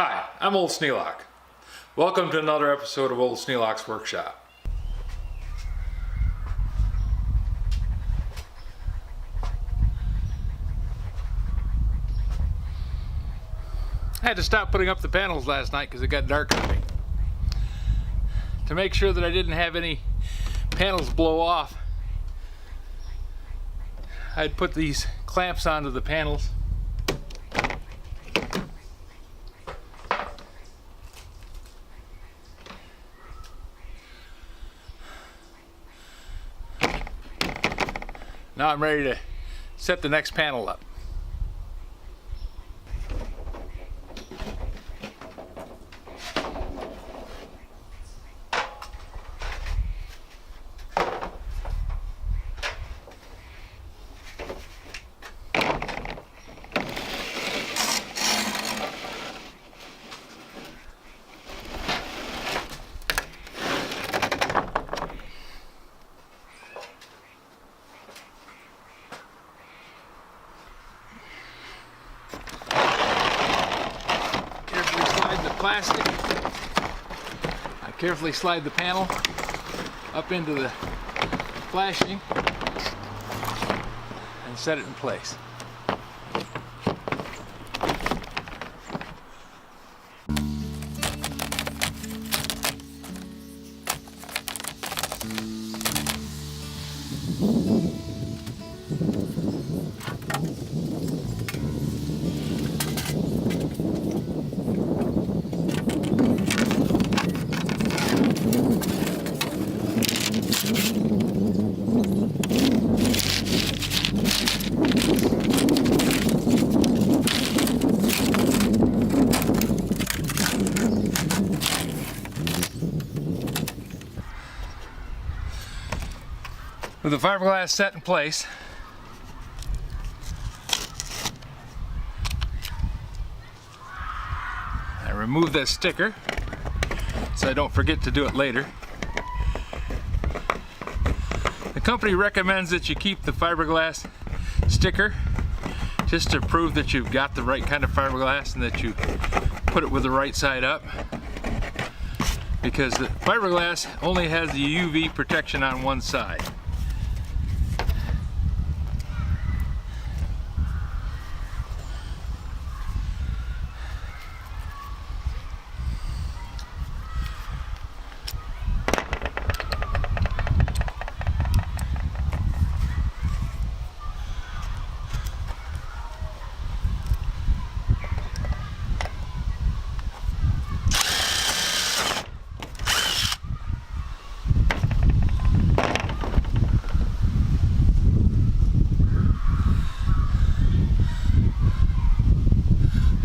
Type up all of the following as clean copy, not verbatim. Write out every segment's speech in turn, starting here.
Hi, I'm Old Sneelock. Welcome to another episode of Old Sneelock's Workshop. I had to stop putting up the panels last night because it got dark on me. To make sure that I didn't have any panels blow off, I'd put these clamps onto the panels. Now I'm ready to set the next panel up. Plastic. I carefully slide the panel up into the flashing and set it in place. With the fiberglass set in place, I remove that sticker so I don't forget to do it later. The company recommends that you keep the fiberglass sticker just to prove that you've got the right kind of fiberglass and that you put it with the right side up, because the fiberglass only has the UV protection on one side.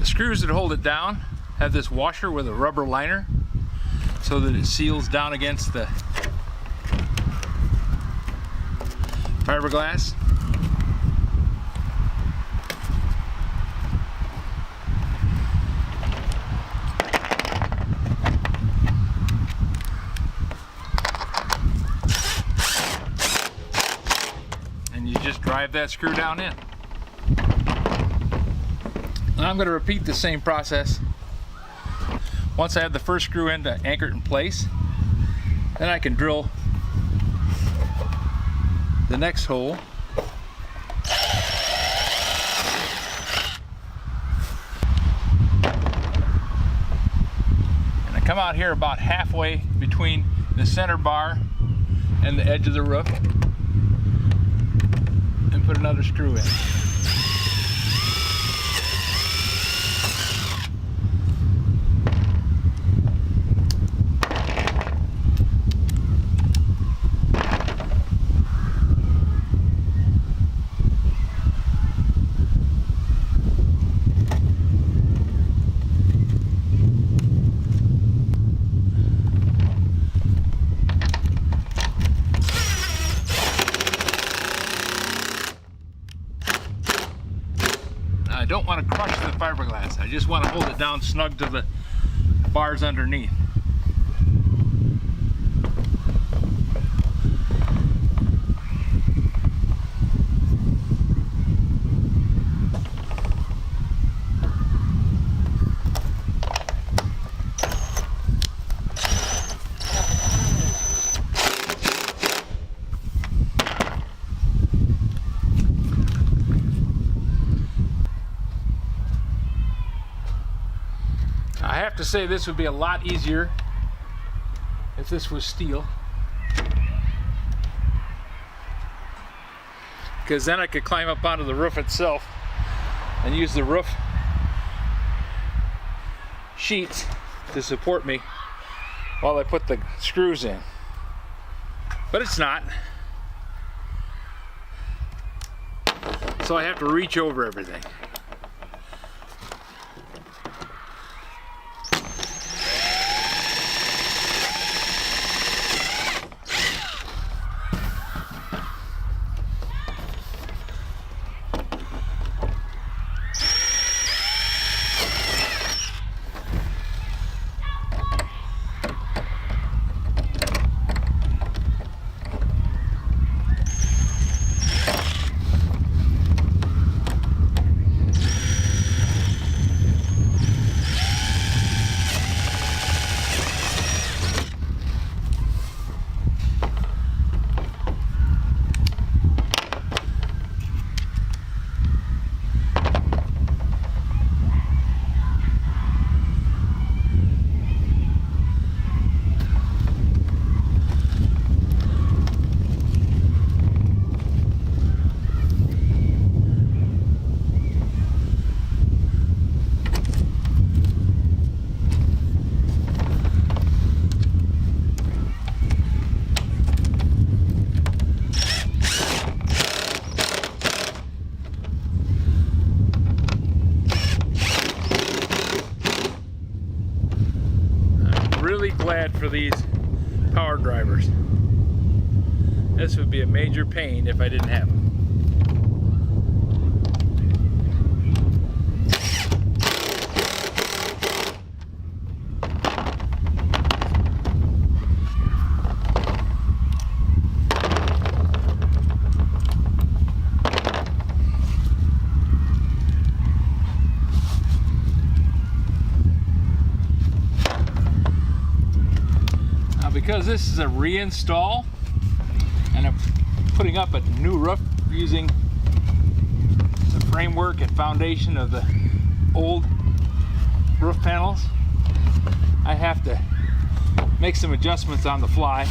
Screws that hold it down have this washer with a rubber liner so that it seals down against the fiberglass. And you just drive that screw down in. I'm going to repeat the same process. Once I have the first screw in to anchor it in place, then I can drill the next hole. And I come out here about halfway between the center bar and the edge of the roof and put another screw in. I don't want to crush the fiberglass. I just want to hold it down snug to the bars underneath. have to say this would be a lot easier if this was steel, because then I could climb up onto the roof itself and use the roof sheets to support me while I put the screws in. But it's not. So I have to reach over everything. Glad for these power drivers. This would be a major pain if I didn't have them. Because this is a reinstall and I'm putting up a new roof using the framework and foundation of the old roof panels, I have to make some adjustments on the fly.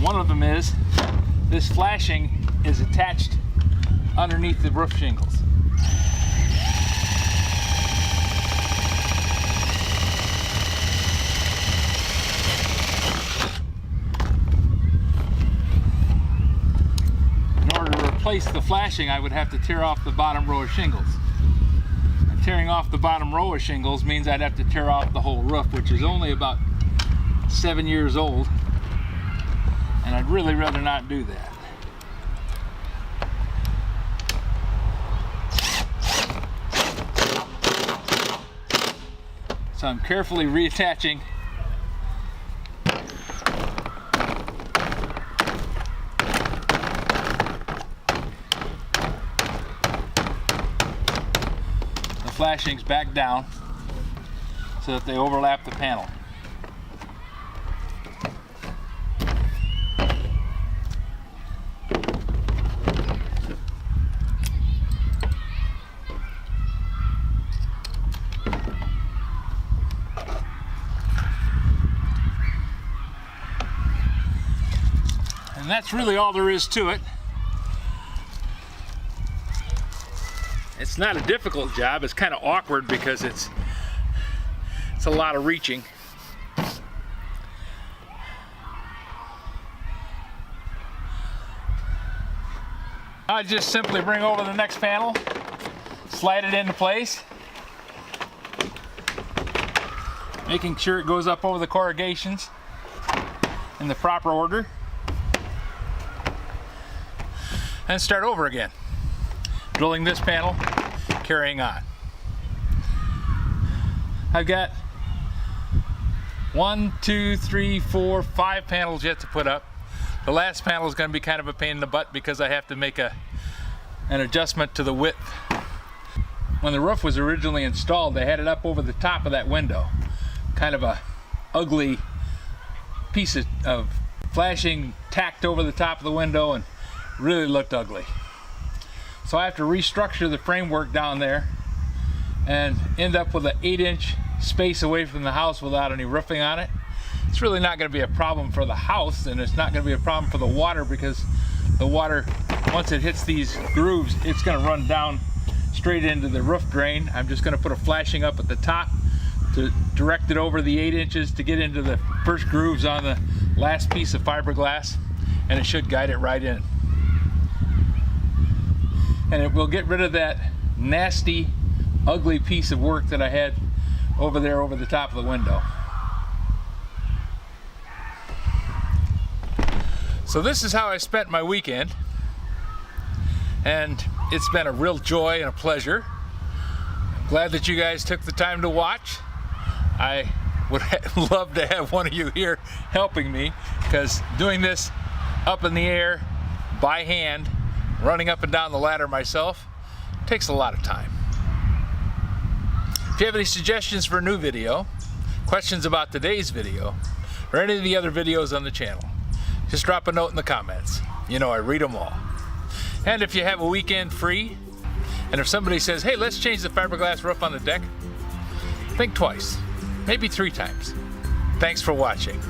One of them is this flashing is attached underneath the roof shingles. Replace the flashing, I would have to tear off the bottom row of shingles. And tearing off the bottom row of shingles means I'd have to tear off the whole roof, which is only about 7 years old. And I'd really rather not do that. So I'm carefully reattaching flashings back down so that they overlap the panel. And that's really all there is to it. It's not a difficult job. It's kind of awkward because it's a lot of reaching. I just simply bring over the next panel, slide it into place, making sure it goes up over the corrugations in the proper order, and start over again. Drilling this panel, carrying on. I've got 1, 2, 3, 4, 5 panels yet to put up. The last panel is going to be kind of a pain in the butt because I have to make an adjustment to the width. When the roof was originally installed, they had it up over the top of that window. Kind of a ugly piece of flashing tacked over the top of the window and really looked ugly. So I have to restructure the framework down there and end up with an 8-inch space away from the house without any roofing on it. It's really not going to be a problem for the house, and it's not going to be a problem for the water, because the water, once it hits these grooves, it's going to run down straight into the roof drain. I'm just going to put a flashing up at the top to direct it over the 8 inches to get into the first grooves on the last piece of fiberglass, and it should guide it right in. And it will get rid of that nasty, ugly piece of work that I had over there over the top of the window. So this is how I spent my weekend, and it's been a real joy and a pleasure. I'm glad that you guys took the time to watch. I would love to have one of you here helping me, because doing this up in the air by hand, running up and down the ladder myself, takes a lot of time. If you have any suggestions for a new video, questions about today's video, or any of the other videos on the channel, just drop a note in the comments. You know I read them all. And if you have a weekend free, and if somebody says, hey, let's change the fiberglass roof on the deck, think twice, maybe 3 times. Thanks for watching.